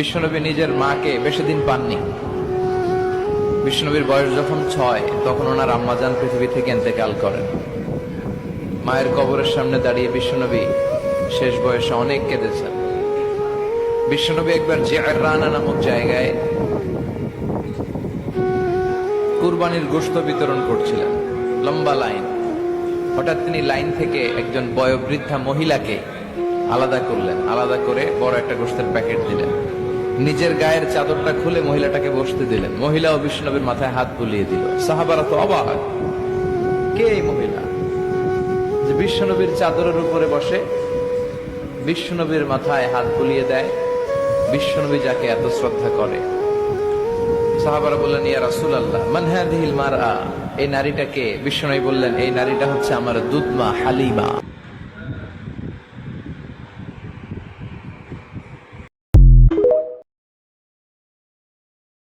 বিশ্বনবী নিজের মাকে বেশি দিন পাননি। বিশ্বনবীর বয়স যখন 6 তখন ওনার আম্মাজান পৃথিবী থেকে ইন্তেকাল করেন। মায়ের কবরের সামনে দাঁড়িয়ে বিশ্বনবী শেষ বয়সে অনেক কেঁদেছেন। বিশ্বনবী একবার জিআররানা নামক জায়গায় কুরবানির গোশত বিতরণ করছিলেন, লম্বা লাইন। হঠাৎ তিনি লাইন থেকে একজন বয়োবৃদ্ধা মহিলাকে আলাদা করলেন, আলাদা করে বড় একটা গোশতের প্যাকেট দিলেন। নিজের গায়ের চাদরটা খুলে মহিলাটাকে বসতে দিলেন। মহিলা ও বিশ্বনবীর মাথায় হাত বুলিয়ে দিল। সাহাবারা তো অবাক, কে এই মহিলা যে বিশ্বনবীর চাদরের উপরে বসে, বিশ্বনবীর মাথায় হাত বুলিয়ে দেয়, বিশ্বনবী যাকে এত শ্রদ্ধা করে। সাহাবারা বললেন, ইয়া রাসূলুল্লাহ মান হাযিহিল মারআ, এই নারীটাকে? বিশ্বনবী বললেন, এই নারীটা হচ্ছে আমার দুধমা হালিমা।